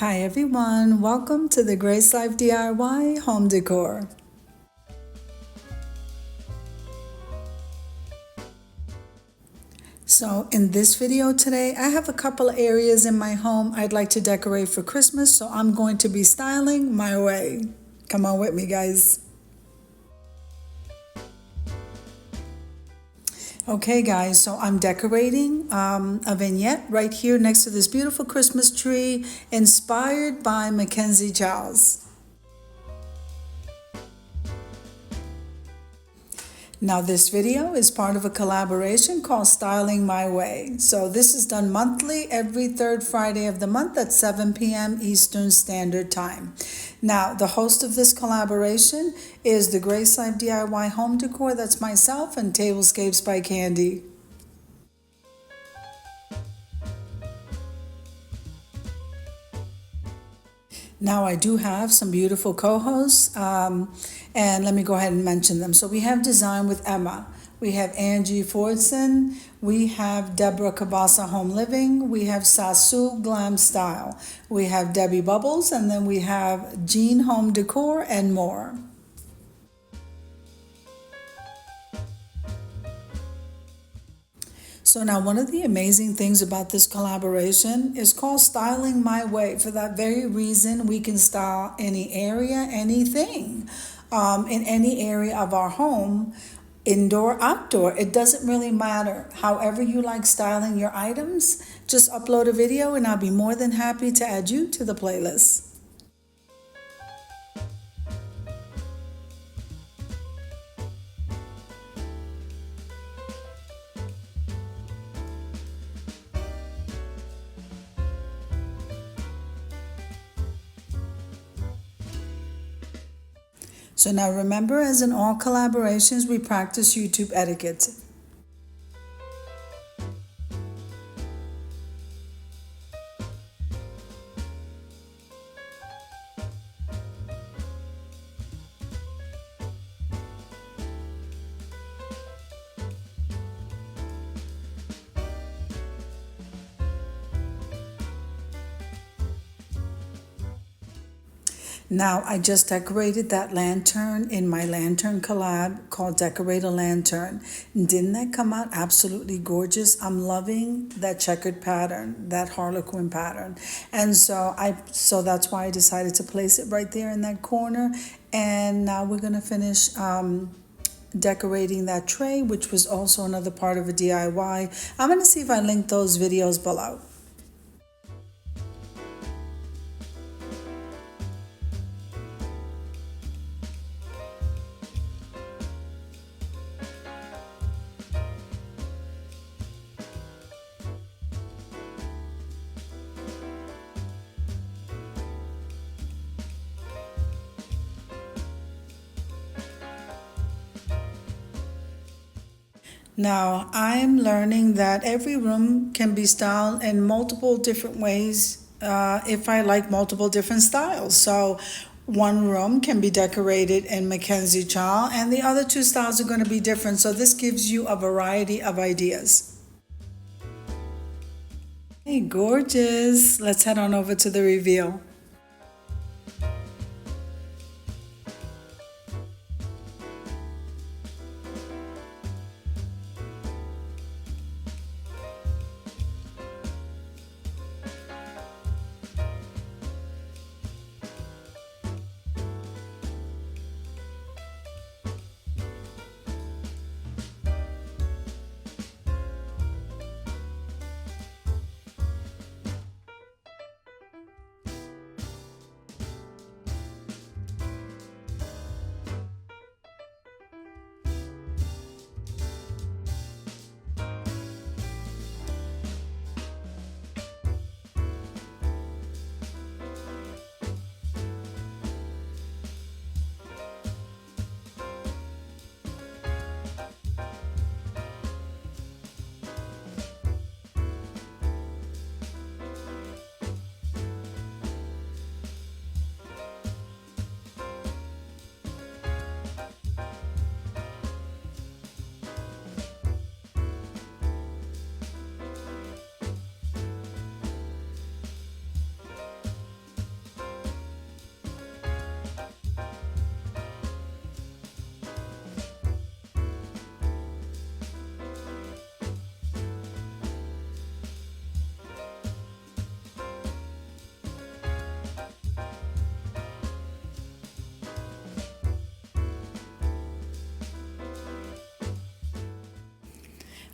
Hi everyone, welcome to the Grace Life DIY Home Decor. So in this video today, I have a couple of areas in my home I'd like to decorate for Christmas, so I'm going to be styling my way. Come on with me, guys. Okay guys, so I'm decorating a vignette right here next to this beautiful Christmas tree inspired by Mackenzie Charles. Now this video is part of a collaboration called Styling My Way. So this is done monthly every third Friday of the month at 7 p.m. Eastern Standard Time. Now the host of this collaboration is the Grace Life DIY Home Decor. That's myself and Tablescapes by Candy. Now I do have some beautiful co-hosts, and let me go ahead and mention them. So we have Design with Emma, we have Angie Fordson, we have DeborahCabassaHomeLiving, we have Sasu Glam Style, we have Debbie Bubbles, and then we have Jean Home Decor and more. So now one of the amazing things about this collaboration is called Styling My Way. For that very reason, we can style any area, anything, in any area of our home, indoor, outdoor. It doesn't really matter. However you like styling your items, just upload a video and I'll be more than happy to add you to the playlist. So now remember, as in all collaborations, we practice YouTube etiquette. Now, I just decorated that lantern in my lantern collab called Decorate a Lantern. Didn't that come out absolutely gorgeous? I'm loving that checkered pattern, that harlequin pattern. And so that's why I decided to place it right there in that corner. And now we're going to finish decorating that tray, which was also another part of a DIY. I'm going to see if I link those videos below. Now, I'm learning that every room can be styled in multiple different ways if I like multiple different styles. So one room can be decorated in Mackenzie Charles and the other two styles are going to be different. So this gives you a variety of ideas. Hey, gorgeous. Let's head on over to the reveal.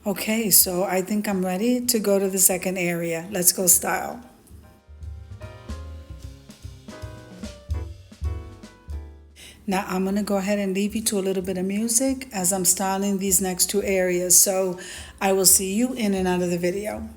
Okay, so I think I'm ready to go to the second area. Let's go style. Now I'm gonna go ahead and leave you to a little bit of music as I'm styling these next two areas. So I will see you in and out of the video.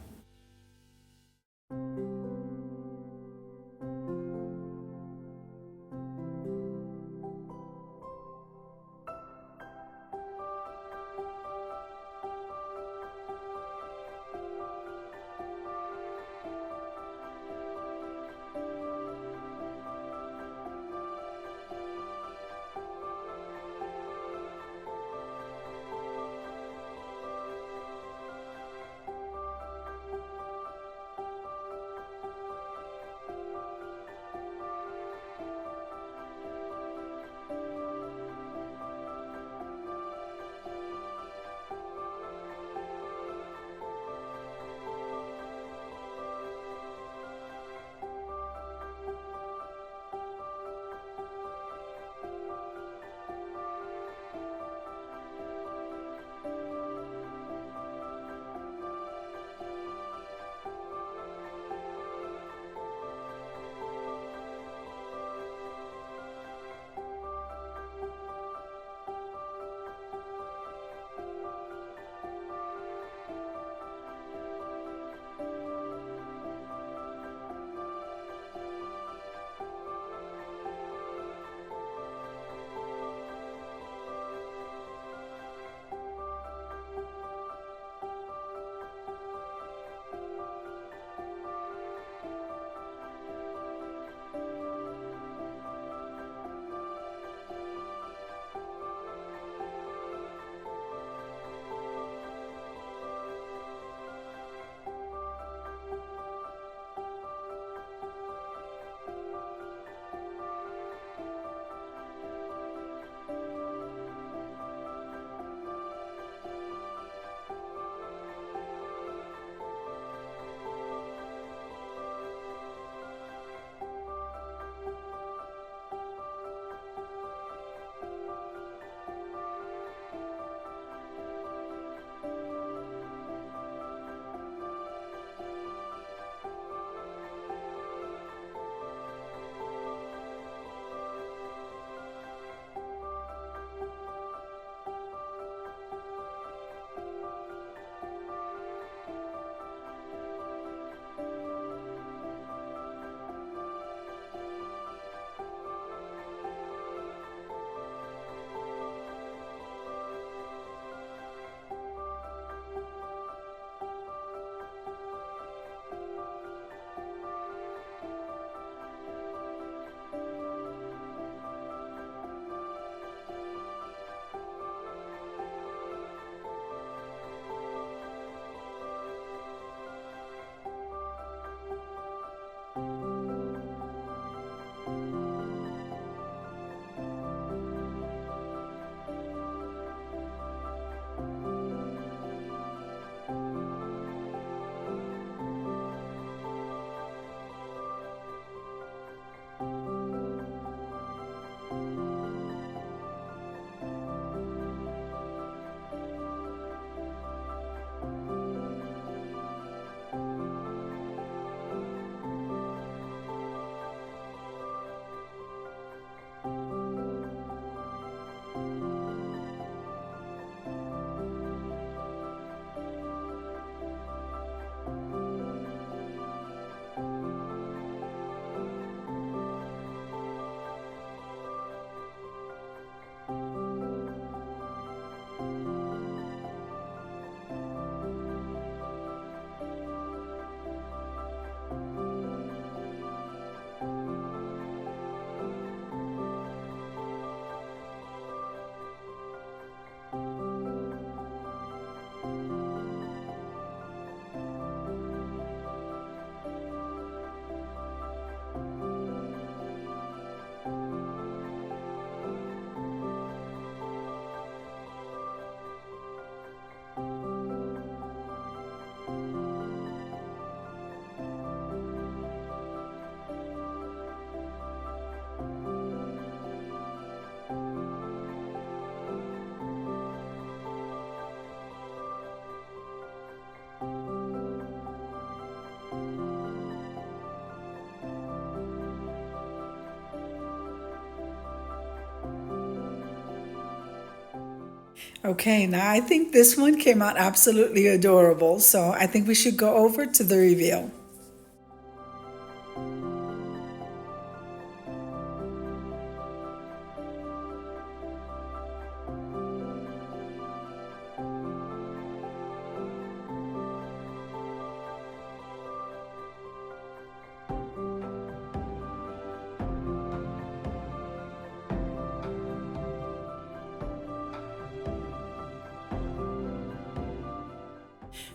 Okay, now I think this one came out absolutely adorable, so I think we should go over to the reveal.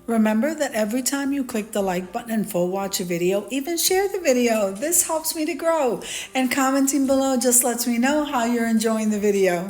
Remember that every time you click the like button and full watch a video, even share the video. This helps me to grow. And commenting below just lets me know how you're enjoying the video.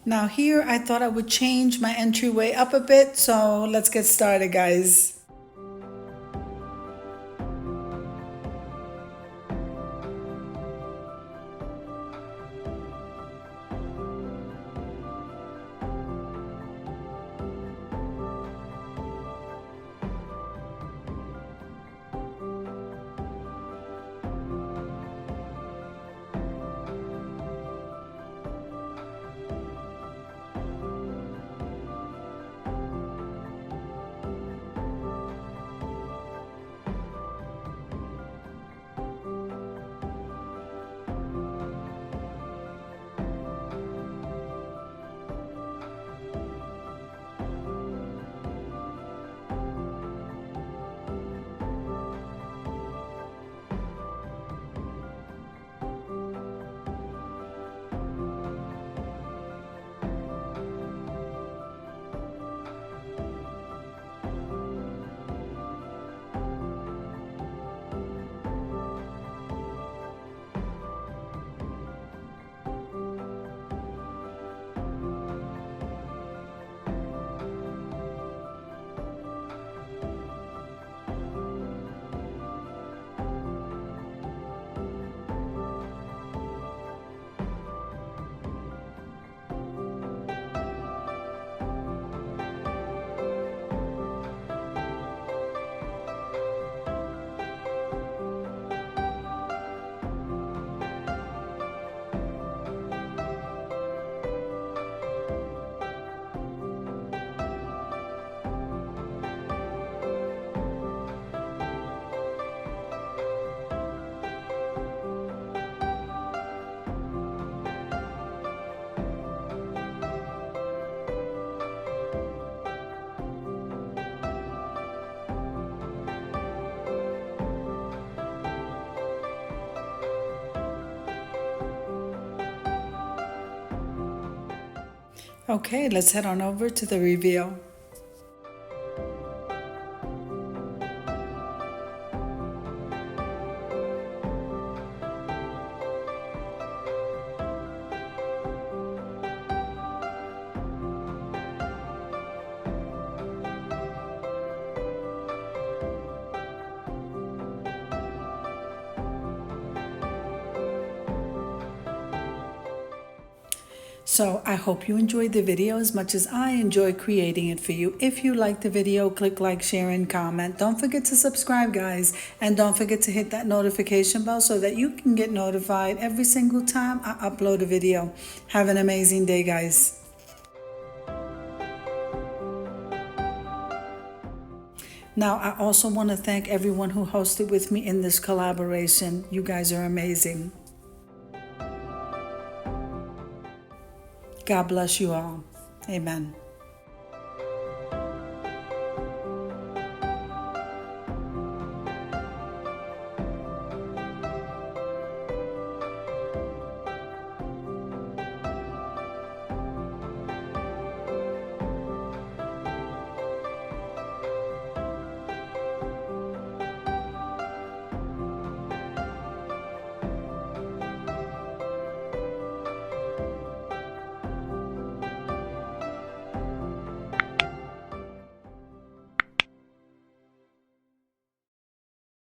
Now here I thought I would change my entryway up a bit, so let's get started, guys. Okay, let's head on over to the reveal. So I hope you enjoyed the video as much as I enjoy creating it for you. If you liked the video, click like, share, and comment. Don't forget to subscribe, guys. And don't forget to hit that notification bell so that you can get notified every single time I upload a video. Have an amazing day, guys. Now, I also want to thank everyone who hosted with me in this collaboration. You guys are amazing. God bless you all. Amen.